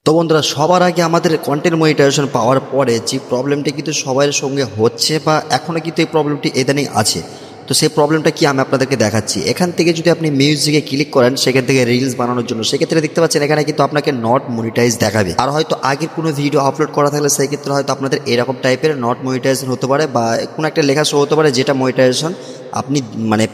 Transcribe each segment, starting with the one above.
তো বন্ধুরা, সবার আগে আমাদের কন্টেন্ট মনিটাইজেশন পাওয়ার পরে যে প্রবলেমটি কিন্তু সবার সঙ্গে হচ্ছে বা এখনও কিন্তু এই প্রবলেমটি ইদানিং আছে। তো সেই প্রবলেমটা কি আমি আপনাদেরকে দেখাচ্ছি। এখান থেকে যদি আপনি মিউজিকে ক্লিক করেন সেখান থেকে রিলস বানানোর জন্য, সেক্ষেত্রে দেখতে পাচ্ছেন এখানে কিন্তু আপনাকে নট মনিটাইজ দেখাবে। আর হয়তো আগের কোনো ভিডিও আপলোড করা থাকলে সেই ক্ষেত্রে হয়তো আপনাদের এরকম টাইপের নট মনিটাইজেশন হতে পারে বা কোনো একটা লেখা শো হতে পারে যেটা মনিটাইজেশন আপনি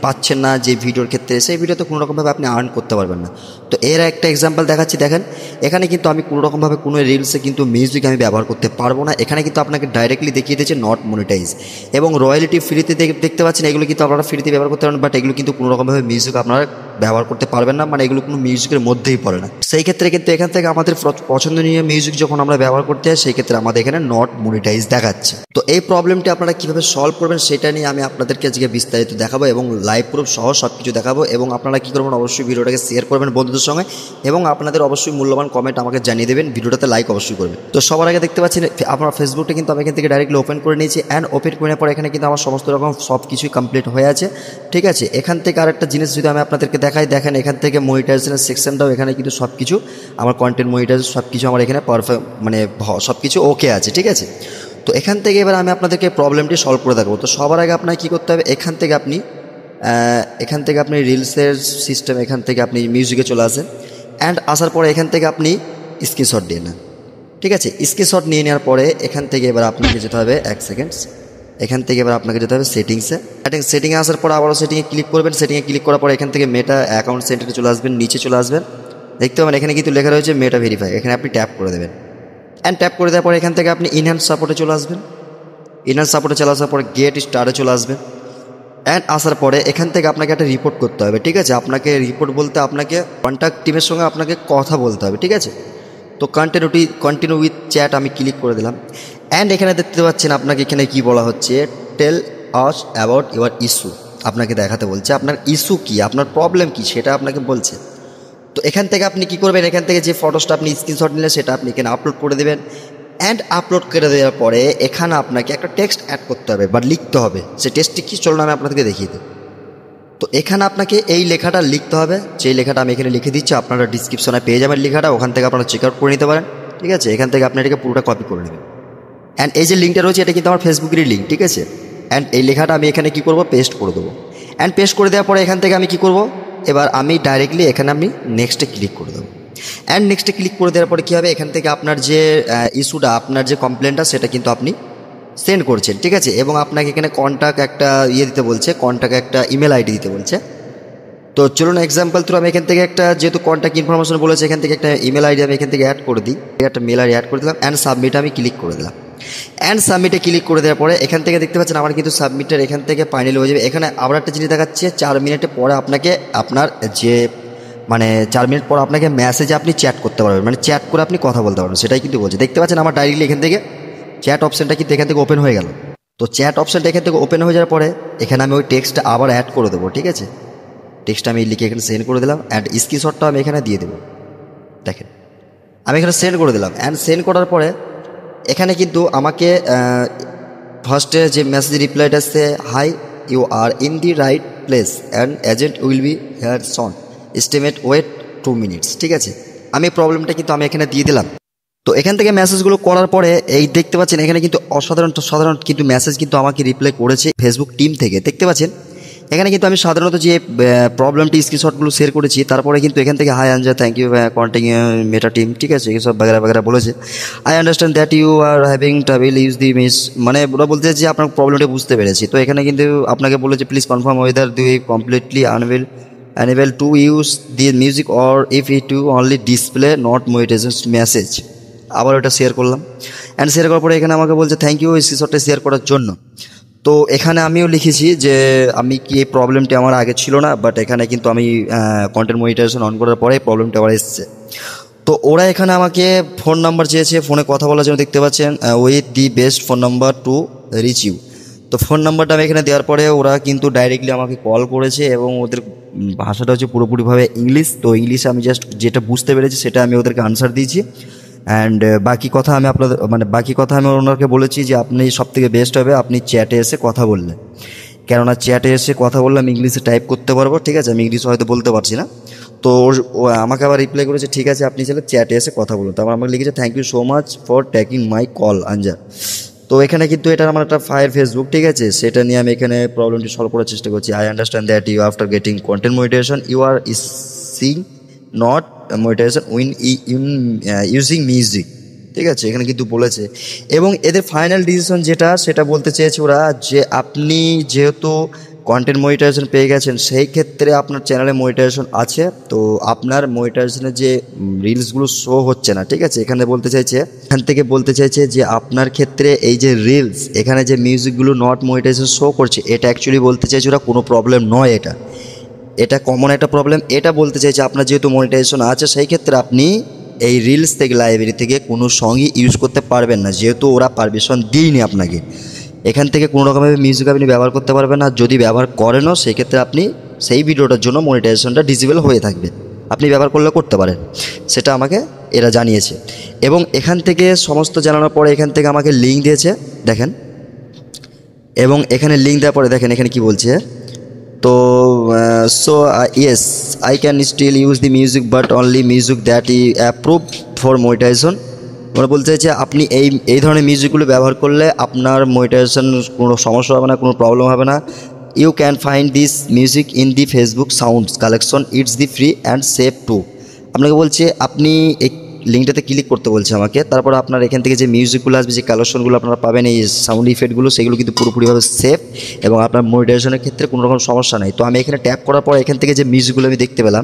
পাচ্ছেন না যে ভিডিওর ক্ষেত্রে, সেই ভিডিওতে কোনো রকমভাবে আপনি আর্ন করতে পারবেন না। তো এর একটা এক্সাম্পল দেখাচ্ছি। দেখেন এখানে কিন্তু আমি কোনো রকমভাবে কোনো রিলসে কিন্তু মিউজিক আমি ব্যবহার করতে পারবো না। এখানে কিন্তু আপনাকে ডাইরেক্টলি দেখিয়ে দিয়েছে নট মনিটাইজ এবং রয়্যালিটি ফ্রিতে দেখতে পাচ্ছেন। এগুলো কিন্তু আপনারা ফ্রিতে ব্যবহার করতে পারেন, বাট এগুলো কিন্তু কোনো রকমভাবে মিউজিক আপনারা ব্যবহার করতে পারবেন না, এগুলো কোনো মিউজিকের মধ্যেই পড়ে না। সেই ক্ষেত্রে কিন্তু এখান থেকে আমাদের পছন্দনীয় মিউজিক যখন আমরা ব্যবহার করতে হয় সেই ক্ষেত্রে আমাদের এখানে নট মনিটাইজ দেখাচ্ছে। তো এই প্রবলেমটি আপনারা কীভাবে সলভ করবেন সেটা নিয়ে আমি আপনাদেরকে আজকে বিস্তারিত দেখাবো এবং লাইভ প্রুফ সহ সব কিছু দেখাবো। এবং আপনারা কী করবেন, অবশ্যই ভিডিওটাকে শেয়ার করবেন বন্ধুদের সঙ্গে এবং আপনাদের অবশ্যই মূল্যবান কমেন্ট আমাকে জানিয়ে দেবেন, ভিডিওটাতে লাইক অবশ্যই করবেন। তো সবার আগে দেখতে পাচ্ছেন আপনার ফেসবুকটা কিন্তু আমি এখান থেকে ডাইরেক্টলি ওপেন করে নিয়েছি অ্যান্ড ওপেন করার পর এখানে কিন্তু আমার সমস্ত রকম সব কিছুই কমপ্লিট হয়ে আছে। ঠিক আছে, এখান থেকে আরেকটা জিনিস যদি আমি আপনাদেরকে দেখাই, দেখেন এখান থেকে মনিটাইজেশনের সেকশনটাও এখানে কিন্তু সব কিছু আমার কন্টেন্ট মনিটাইজেশন সব কিছু আমার এখানে পারফেক্ট সব কিছু ওকে আছে। ঠিক আছে, তো এখান থেকে এবার আমি আপনাদেরকে প্রবলেমটি সলভ করে দেখাবো। তো সবার আগে আপনাকে কী করতে হবে, এখান থেকে আপনি রিলসের সিস্টেম, এখান থেকে আপনি মিউজিকে চলে আসেন অ্যান্ড আসার পরে এখান থেকে আপনি স্ক্রিনশট নিয়ে নেন। ঠিক আছে, স্ক্রিনশট নিয়ে নেওয়ার পরে এখান থেকে এবার আপনাকে যেতে হবে এখান থেকে এবার আপনাকে যেতে হবে সেটিংয়ে আসার পর আবারও সেটিংয়ে ক্লিক করবেন। সেটিংয়ে ক্লিক করার পরে এখান থেকে মেটা অ্যাকাউন্ট সেন্টারে চলে আসবেন, নিচে চলে আসবেন, দেখতে পাবেন এখানে কিন্তু লেখা রয়েছে মেটা ভেরিফাই। এখানে আপনি ট্যাপ করে দেবেন অ্যান্ড ট্যাপ করে দেওয়ার পরে এখান থেকে আপনি ইনহ্যান্স সাপোর্টে চলে আসবেন। ইনহ্যান্স সাপোর্টে চলে আসার পরে গেট স্টারে চলে আসবেন অ্যান্ড আসার পরে এখান থেকে আপনাকে একটা রিপোর্ট করতে হবে। ঠিক আছে, আপনাকে রিপোর্ট বলতে আপনাকে কন্ট্যাক্ট টিমের সঙ্গে আপনাকে কথা বলতে হবে। ঠিক আছে, তো কন্টিনিউ উইথ চ্যাট আমি ক্লিক করে দিলাম অ্যান্ড এখানে দেখতে পাচ্ছেন আপনাকে এখানে কি বলা হচ্ছে, টেল আস অ্যাবাউট ইউর ইস্যু। আপনাকে দেখাতে বলছে আপনার ইস্যু কি, আপনার প্রবলেম কি সেটা আপনাকে বলছে। তো এখান থেকে আপনি কি করবেন, এখান থেকে যে ফটোসটা আপনি স্ক্রিনশট নিলেন সেটা আপনি এখানে আপলোড করে দেবেন অ্যান্ড আপলোড করে দেওয়ার পরে এখানে আপনাকে একটা টেক্সট অ্যাড করতে হবে বা লিখতে হবে। সে টেক্সটটি কী চলুন আমি আপনাদেরকে দেখিয়ে দিই। তো এখানে আপনাকে এই লেখাটা লিখতে হবে, যেই লেখাটা আমি এখানে লিখে দিচ্ছি, আপনারা ডিসক্রিপশনে পেয়ে যাবেন লেখাটা, ওখান থেকে আপনারা চেক আউট করে নিতে পারেন। ঠিক আছে, এখান থেকে আপনি এটাকে পুরোটা কপি করে নেবেন অ্যান্ড এই যে লিঙ্কটা রয়েছে এটা কিন্তু আমার ফেসবুকেরই লিঙ্ক। ঠিক আছে, অ্যান্ড এই লেখাটা আমি এখানে কী করব, পেস্ট করে দেবো অ্যান্ড পেস্ট করে দেওয়ার পরে এখান থেকে আমি কী করব, এবার আমি ডাইরেক্টলি এখানে আমি নেক্সটে ক্লিক করে দেবো অ্যান্ড নেক্সটে ক্লিক করে দেওয়ার পরে কী হবে, এখান থেকে আপনার যে ইস্যুটা, আপনার যে কমপ্লেনটা সেটা কিন্তু আপনি সেন্ড করছেন। ঠিক আছে, এবং আপনাকে এখানে কন্ট্যাক্ট একটা দিতে বলছে, কন্ট্যাক্ট একটা ইমেল আইডি দিতে বলছে। তো চলুন এক্সাম্পল থ্রু আমি এখান থেকে একটা, যেহেতু কন্ট্যাক্ট ইনফরমেশন বলেছে, এখান থেকে একটা ইমেল আইডি আমি এখান থেকে অ্যাড করে দিই, একটা মেল আইডি অ্যাড করে দিলাম অ্যান্ড সাবমিট আমি ক্লিক করে দিলাম অ্যান্ড সাবমিটে ক্লিক করে দেওয়ার পরে এখান থেকে দেখতে পাচ্ছেন আমার কিন্তু সাবমিটের এখান থেকে ফাইনাল হয়ে যাবে। এখানে আবার একটা জিনিস দেখাচ্ছে 4 মিনিটের পরে আপনাকে আপনার যে 4 মিনিট পর আপনাকে মেসেজে আপনি চ্যাট করতে পারবেন, চ্যাট করে আপনি কথা বলতে পারবেন, সেটাই কিন্তু বলছে। দেখতে পাচ্ছেন আমার ডাইরেক্টলি এখান থেকে চ্যাট অপশানটা কিন্তু এখান থেকে ওপেন হয়ে গেল। তো চ্যাট অপশানটা এখান থেকে ওপেন হয়ে যাওয়ার পরে এখানে আমি ওই টেক্সটটা আবার অ্যাড করে দেবো। ঠিক আছে, টেক্সটটা আমি লিখে এখানে সেন্ড করে দিলাম অ্যান্ড স্ক্রিনশটটা আমি এখানে দিয়ে দেবো। দেখেন আমি এখানে সেন্ড করে দিলাম অ্যান্ড সেন্ড করার পরে এখানে কিন্তু আমাকে ফার্স্টে যে মেসেজ রিপ্লাইটা আসছে, hi you are in the right place and agent will be here soon, estimate wait 2 minutes. ঠিক আছে, আমি প্রবলেমটা কিন্তু আমি এখানে দিয়ে দিলাম। তো এখান থেকে মেসেজগুলো করার পরে এই দেখতে পাচ্ছেন এখানে কিন্তু সাধারণ কিন্তু মেসেজ কিন্তু আমাকে রিপ্লাই করেছে ফেসবুক টিম থেকে। দেখতে পাচ্ছেন এখানে কিন্তু আমি সাধারণত যে প্রবলেমটি স্ক্রিনশটগুলো শেয়ার করেছি, তারপরে কিন্তু এখান থেকে হাই আনজা, thank you continue Meta team. ঠিক আছে, এইসব বাগেরা বলেছে। I understand that you are having travel use the miss, ওরা বলতে যে আপনার প্রবলেমটা বুঝতে পেরেছি। তো এখানে কিন্তু আপনাকে বলেছে please confirm whether do you completely unable to use the music or if it to only display not monetization message. আবার ওটা শেয়ার করলাম অ্যান্ড শেয়ার করার পরে এখানে আমাকে বলছে থ্যাংক ইউ এই স্ক্রিনশটটা শেয়ার করার জন্য। তো এখানে আমিও লিখেছি যে আমি কি এই প্রবলেমটি আমার আগে ছিল না, বাট এখানে কিন্তু আমি কন্টেন্ট মনিটাইজেশন অন করার পরে প্রবলেমটা আবার এসছে। তো ওরা এখানে আমাকে ফোন নাম্বার চেয়েছে ফোনে কথা বলার জন্য। দেখতে পাচ্ছেন with the best phone number to reach you. তো ফোন নাম্বারটা আমি এখানে দেওয়ার পরে ওরা কিন্তু ডাইরেক্টলি আমাকে কল করেছে এবং ওদের ভাষাটা হচ্ছে পুরোপুরিভাবে ইংলিশ। তো ইংলিশে আমি জাস্ট যেটা বুঝতে পেরেছি সেটা আমি ওদেরকে আনসার দিয়েছি অ্যান্ড বাকি কথা আমি ওনাকে বলেছি যে আপনি সবথেকে বেস্ট হবে আপনি চ্যাটে এসে কথা বললে, কেননা চ্যাটে এসে কথা বললে আমি ইংলিশে টাইপ করতে পারবো। ঠিক আছে, আমি ইংলিশ হয়তো বলতে পারছি না। তো ও আমাকে আবার রিপ্লাই করেছে ঠিক আছে আপনি চাইলে চ্যাটে এসে কথা বলুন। তারপর আমাকে লিখেছে thank you so much for taking my call আনজার। তো এখানে কিন্তু এটা আমার একটা ফায়ার ফেসবুক, ঠিক আছে, সেটা নিয়ে আমি এখানে প্রবলেমটি সলভ করার চেষ্টা করছি। I understand that you after getting content monetization you are seeing not monetization using music, ঠিক আছে, এখানে কিন্তু বলেছে। এবং এদের ফাইনাল ডিসিশন যেটা সেটা বলতে চেয়েছে ওরা যে আপনি যেহেতু কন্টেন্ট মনিটাইজেশন পেয়ে গেছেন সেই ক্ষেত্রে আপনার চ্যানেলে মনিটাইজেশন আছে, তো আপনার মনিটাইজেশনের যে রিলসগুলো শো হচ্ছে না, ঠিক আছে, এখান থেকে বলতে চাইছে যে আপনার ক্ষেত্রে এই যে রিলস এখানে যে মিউজিকগুলো নট মনিটাইজেশন শো করছে এটা অ্যাকচুয়ালি বলতে চাইছে ওরা কোনো প্রবলেম নয়, এটা কমন একটা প্রবলেম। এটা বলতে চাইছে আপনার যেহেতু মনিটাইজেশন আছে সেই ক্ষেত্রে আপনি এই রিলস থেকে লাইব্রেরি থেকে কোনো সঙ্গই ইউজ করতে পারবেন না, যেহেতু ওরা পারমিশন দিইনি আপনাকে। এখান থেকে কোনো রকমভাবে মিউজিক আপনি ব্যবহার করতে পারবেন না, যদি ব্যবহার করেনও সেক্ষেত্রে আপনি সেই ভিডিওটার জন্য মনিটাইজেশনটা ডিসেবল হয়ে থাকবে, আপনি ব্যবহার করলে করতে পারেন, সেটা আমাকে এরা জানিয়েছে। এবং এখান থেকে সমস্ত জানানোর পরে এখান থেকে আমাকে লিঙ্ক দিয়েছে দেখেন, এবং এখানে লিঙ্ক দেওয়ার পরে দেখেন এখানে কি বলছে, তো so yes I can still use the music but only music that I approve for monetization. মানে বলতে চাইছে আপনি এই ধরনের মিউজিকগুলো ব্যবহার করলে আপনার মনিটাইজেশন কোনো সমস্যা হবে না, কোনো প্রবলেম হবে না। You can find this music in the Facebook sounds collection, it's the free and safe to. আপনাকে বলছে আপনি এই লিঙ্কটাতে ক্লিক করতে বলছে আমাকে, তারপর আপনার এখান থেকে যে মিউজিকগুলো আসবে, যে কালেকশনগুলো আপনারা পাবেন, এই সাউন্ড ইফেক্টগুলো, সেগুলো কিন্তু পুরোপুরিভাবে সেফ এবং আপনার মনিটাইজেশনের ক্ষেত্রে কোনো রকম সমস্যা নেই। তো আমি এখানে ট্যাপ করার পর এখান থেকে যে মিউজিকগুলো আমি দেখতে পেলাম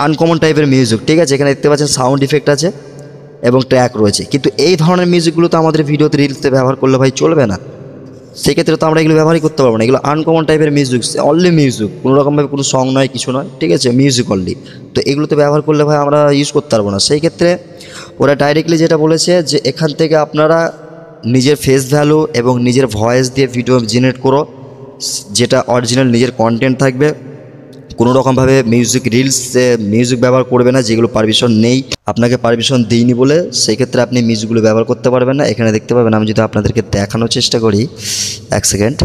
আনকমন টাইপের মিউজিক, ঠিক আছে, এখানে দেখতে পাচ্ছেন সাউন্ড ইফেক্ট আছে এবং ট্র্যাক রয়েছে, কিন্তু এই ধরনের মিউজিকগুলো তো আমাদের ভিডিওতে রিলসে ব্যবহার করলে ভাই চলবে না, সেক্ষেত্রে তো আমরা এগুলো ব্যবহারই করতে পারবো না। এগুলো আনকমন টাইপের মিউজিক, অনলি মিউজিক, কোনো রকমভাবে কোনো সং নয়, কিছু নয়, ঠিক আছে, মিউজিক অনলি। তো এগুলোতে ব্যবহার করলে ভাই আমরা ইউজ করতে পারবো না। সেই ক্ষেত্রে ওরা ডাইরেক্টলি যেটা বলেছে যে এখান থেকে আপনারা নিজের ফেস ভ্যালু এবং নিজের ভয়েস দিয়ে ভিডিও জেনারেট করো, যেটা অরিজিনাল নিজের কন্টেন্ট থাকবে, কোনো রকমভাবে মিউজিক ব্যবহার করবে না যেগুলো পারমিশন নেই, আপনাকে পারমিশন দিইনি বলে সেই ক্ষেত্রে আপনি মিউজিকগুলো ব্যবহার করতে পারবেন না। এখানে দেখতে পাবেন, আমি যদি আপনাদেরকে দেখানোর চেষ্টা করি, এক সেকেন্ড,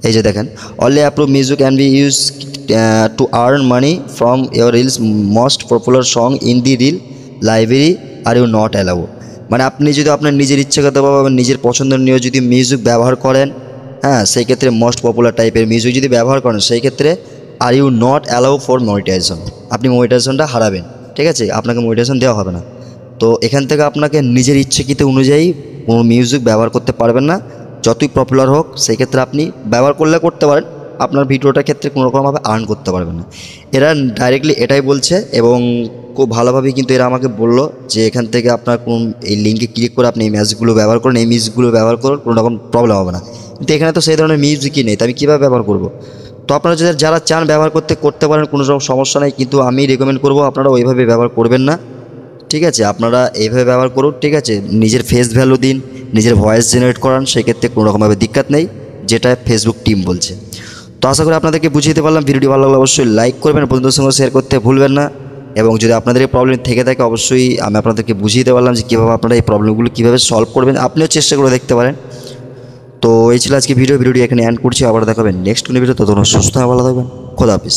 এই যে দেখেন, only approve music can be use to earn money from your reels, most popular song in the reel library are you not allow. মানে আপনি যদি আপনার নিজের ইচ্ছাগতভাবে নিজের পছন্দনীয় যদি মিউজিক ব্যবহার করেন, হ্যাঁ, সেই ক্ষেত্রে মোস্ট পপুলার টাইপের মিউজিক যদি ব্যবহার করেন সেই ক্ষেত্রে are you not allow for monetization, আপনি মনিটাইজেশনটা হারাবেন, ঠিক আছে, আপনাকে মনিটাইজেশন দেওয়া হবে না। তো এখান থেকে আপনাকে নিজের ইচ্ছাকৃত অনুযায়ী কোনো মিউজিক ব্যবহার করতে পারবেন না, যতই পপুলার হোক, সেই ক্ষেত্রে আপনি ব্যবহার করলে করতে পারেন, আপনার ভিডিওটার ক্ষেত্রে কোনো রকমভাবে আর্ন করতে পারবেন না। এরা ডাইরেক্টলি এটাই বলছে এবং খুব ভালোভাবেই কিন্তু এরা আমাকে বললো যে এখান থেকে আপনার কোন এই লিঙ্কে ক্লিক করে আপনি এই মিউজিকগুলো ব্যবহার করুন, এই মিউজিকগুলো ব্যবহার করুন, কোনো রকম প্রবলেম হবে না। কিন্তু এখানে তো সেই ধরনের মিউজিকই নেই, তো আমি কীভাবে ব্যবহার করব? তো আপনারা যারা চান ব্যবহার করতে পারেন, কোনো রকম সমস্যা নেই, কিন্তু আমি রেকমেন্ড করব আপনারা ওইভাবে ব্যবহার করবেন না, ঠিক আছে, আপনারা এইভাবে ব্যবহার করুন, ঠিক আছে, নিজের ফেস ভ্যালু দিন, নিজের ভয়েস জেনারেট করান, সেক্ষেত্রে কোনো রকমভাবে দিক্কত নেই, যেটা ফেসবুক টিম বলছে। তো আশা করি আপনাদেরকে বুঝিয়ে দিতে পারলাম। ভিডিওটি ভালো লাগলে অবশ্যই লাইক করবেন, বন্ধুদের সঙ্গে শেয়ার করতে ভুলবেন না, এবং যদি আপনাদের এই প্রবলেম থেকে থাকে অবশ্যই আমি আপনাদেরকে বুঝিয়ে দিতে পারলাম যে কীভাবে আপনারা এই প্রবলেমগুলো কীভাবে সলভ করবেন, আপনিও চেষ্টা করে দেখতে পারেন। তো এই ছিল আজকে ভিডিওটি এখানে এন্ড করছি, আবার দেখাবেন নেক্সট কোনো ভিডিও। ততক্ষণ সুস্থ ভালো থাকবেন, খোদা হাফেজ।